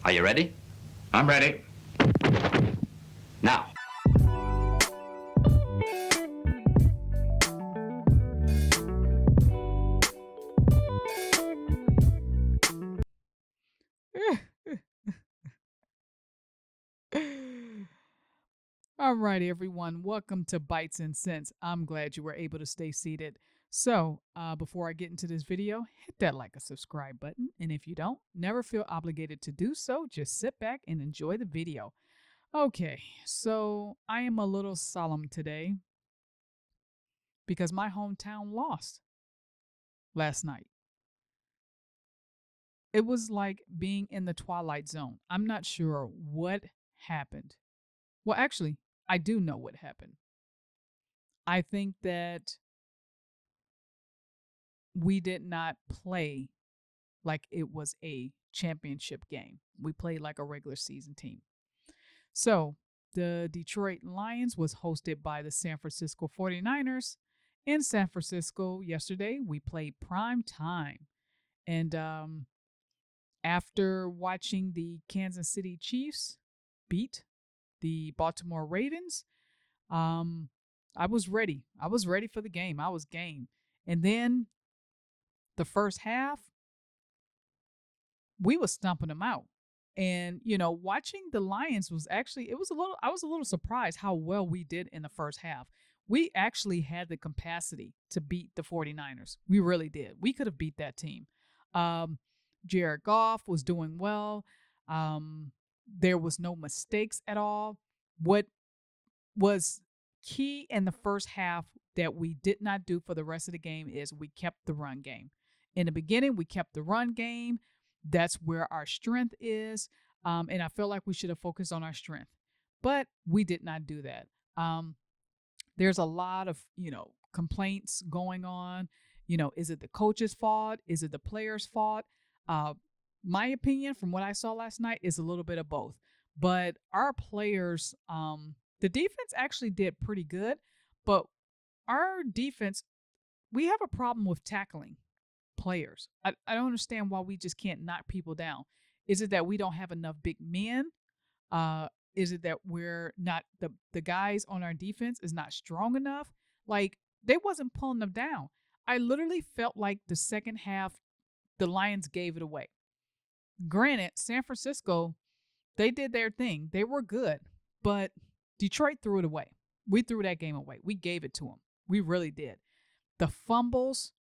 Are you ready? I'm ready. Now. All right, everyone. Welcome to Bites and Cents. I'm glad you were able to stay seated. So, before I get into this video, hit that like or subscribe button. And if you don't, never feel obligated to do so. Just sit back and enjoy the video. Okay, so I am a little solemn today because my hometown lost last night. It was like being in the Twilight Zone. I'm not sure what happened. Well, actually, I do know what happened. I think that we did not play like it was a championship game. We played like a regular season team. So the Detroit Lions was hosted by the San Francisco 49ers in San Francisco yesterday. We played prime time. And after watching the Kansas City Chiefs beat the Baltimore Ravens, I was ready. I was ready for the game. I was game. And then the first half, we was stumping them out. And watching the Lions was actually I was a little surprised how well we did in the first half. We actually had the capacity to beat the 49ers. We really did. We could have beat that team. Jared Goff was doing well. There was no mistakes at all. What was key in the first half that we did not do for the rest of the game is we kept the run game. In the beginning, we kept the run game. That's where our strength is. And I feel like we should have focused on our strength. But we did not do that. There's a lot of, complaints going on. Is it the coach's fault? Is it the player's fault? My opinion from what I saw last night is a little bit of both. But our players, the defense actually did pretty good. But our defense, we have a problem with tackling players. I don't understand why we just can't knock people down. Is it that we don't have enough big men? Is it that we're not the guys on our defense is not strong enough? Like they wasn't pulling them down. I literally felt like the second half the Lions gave it away. Granted, San Francisco, they did their thing. They were good, but Detroit threw it away. We threw that game away. We gave it to them. We really did. The fumbles,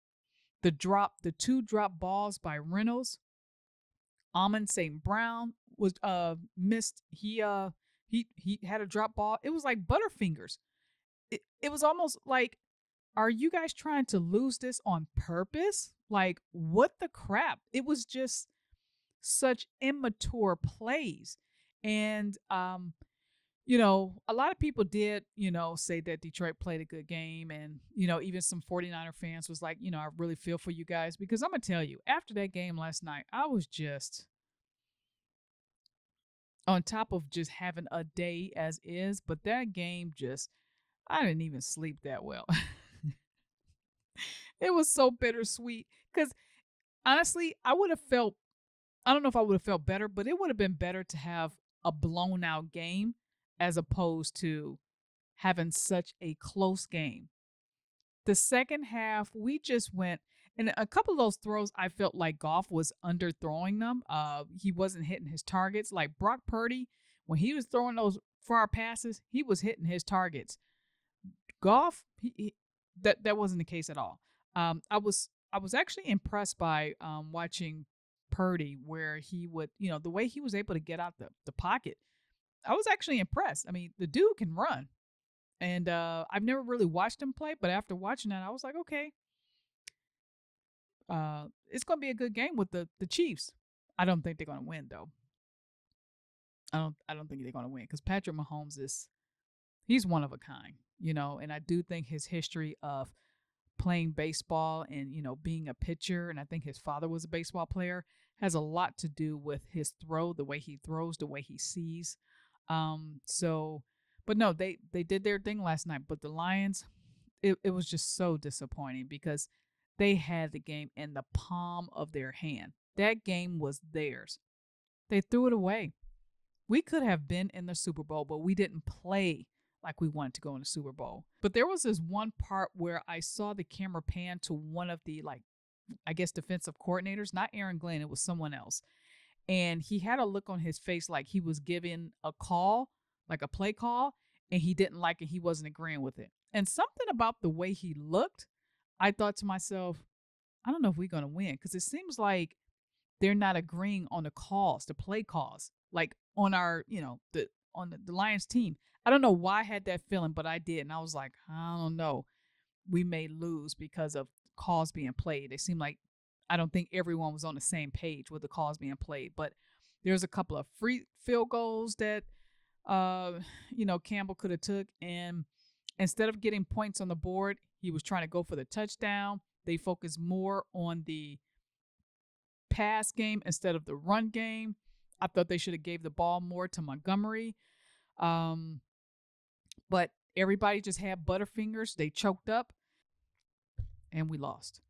the two drop balls by Reynolds. Amon St. Brown was missed. He had a drop ball. It was like Butterfingers. It was almost like, are you guys trying to lose this on purpose? Like, what the crap? It was just such immature plays. And a lot of people did, say that Detroit played a good game. And, even some 49er fans was like, I really feel for you guys. Because I'm going to tell you, after that game last night, I was just on top of just having a day as is. But that game I didn't even sleep that well. It was so bittersweet. Because honestly, I don't know if I would have felt better, but it would have been better to have a blown out game as opposed to having such a close game. The second half, we just went, and a couple of those throws, I felt like Goff was underthrowing them. He wasn't hitting his targets. Like Brock Purdy, when he was throwing those far passes, he was hitting his targets. Goff, that wasn't the case at all. I was actually impressed by watching Purdy, where he would, the way he was able to get out the pocket. I was actually impressed. I mean, the dude can run. And I've never really watched him play, but after watching that, I was like, okay, it's going to be a good game with the Chiefs. I don't think they're going to win, though. I don't think they're going to win because Patrick Mahomes he's one of a kind, and I do think his history of playing baseball and, being a pitcher, and I think his father was a baseball player, has a lot to do with his throw, the way he throws, the way he sees. But no, they did their thing last night. But the Lions, it was just so disappointing because they had the game in the palm of their hand. That game was theirs. They threw it away. We could have been in the Super Bowl, but we didn't play like we wanted to go in the Super Bowl. But there was this one part where I saw the camera pan to one of the, like, I guess, defensive coordinators, not Aaron Glenn, it was someone else. And he had a look on his face like he was giving a call, like a play call, and he didn't like it. He wasn't agreeing with it. And something about the way he looked, I thought to myself, I don't know if we're going to win, because it seems like they're not agreeing on the calls, the play calls, like on our, the Lions team. I don't know why I had that feeling, but I did. And I was like, I don't know. We may lose because of calls being played. It seemed like I don't think everyone was on the same page with the calls being played. But there's a couple of free field goals that Campbell could have took, and instead of getting points on the board, he was trying to go for the touchdown. They focused more on the pass game instead of the run game. I thought they should have gave the ball more to Montgomery. But everybody just had butterfingers. They choked up, and we lost.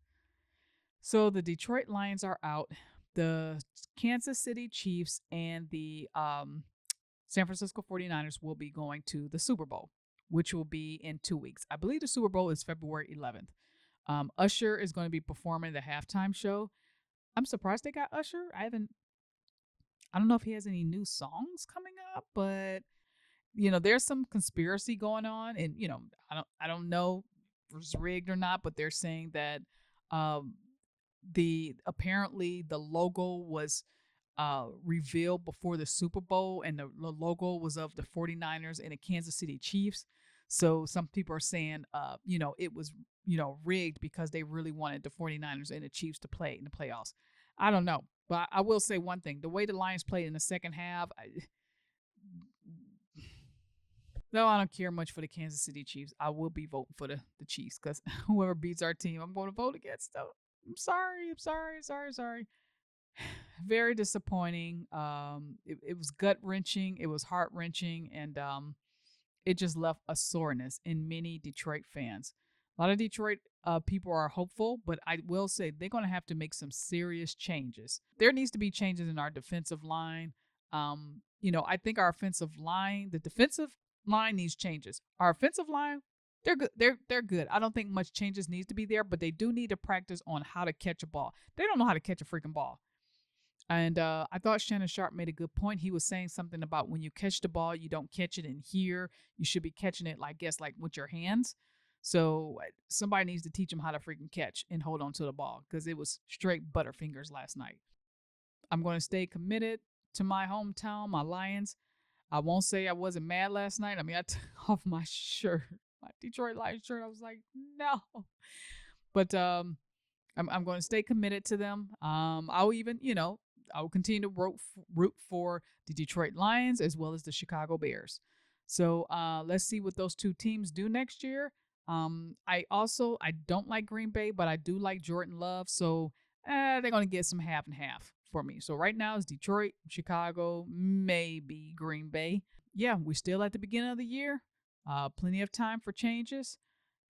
So the Detroit Lions are out. The Kansas City Chiefs and the San Francisco 49ers will be going to the Super Bowl, which will be in 2 weeks. I believe the Super Bowl is February 11th. Usher is going to be performing the halftime show. I'm surprised they got Usher. I don't know if he has any new songs coming up, but there's some conspiracy going on, and I don't know if it's rigged or not, but they're saying that apparently the logo was revealed before the Super Bowl, and the logo was of the 49ers and the Kansas City Chiefs. So some people are saying it was rigged because they really wanted the 49ers and the Chiefs to play in the playoffs. I don't know, but I will say one thing: the way the Lions played in the second half, no, I don't care much for the Kansas City Chiefs. I will be voting for the Chiefs, because whoever beats our team, I'm going to vote against them. I'm sorry. Very disappointing. It was gut wrenching. It was heart wrenching, and it just left a soreness in many Detroit fans. A lot of Detroit people are hopeful, but I will say they're going to have to make some serious changes. There needs to be changes in our defensive line. I think our offensive line, the defensive line needs changes. Our offensive line, they're good. They're good. I don't think much changes needs to be there, but they do need to practice on how to catch a ball. They don't know how to catch a freaking ball. And I thought Shannon Sharp made a good point. He was saying something about when you catch the ball, you don't catch it in here. You should be catching it, like with your hands. So somebody needs to teach them how to freaking catch and hold on to the ball, because it was straight butterfingers last night. I'm going to stay committed to my hometown, my Lions. I won't say I wasn't mad last night. I mean, I took off my shirt, my Detroit Lions shirt. I was like, no. But I'm going to stay committed to them. I'll even, I will continue to root for the Detroit Lions as well as the Chicago Bears. So let's see what those two teams do next year. I don't like Green Bay, but I do like Jordan Love. So they're going to get some half and half for me. So right now it's Detroit, Chicago, maybe Green Bay. Yeah, we're still at the beginning of the year. Plenty of time for changes.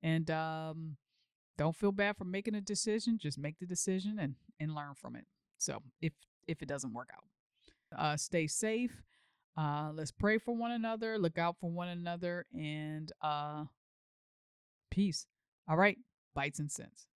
And don't feel bad for making a decision. Just make the decision and learn from it. So if it doesn't work out, stay safe. Let's pray for one another. Look out for one another. And peace. All right. Bites and Sense.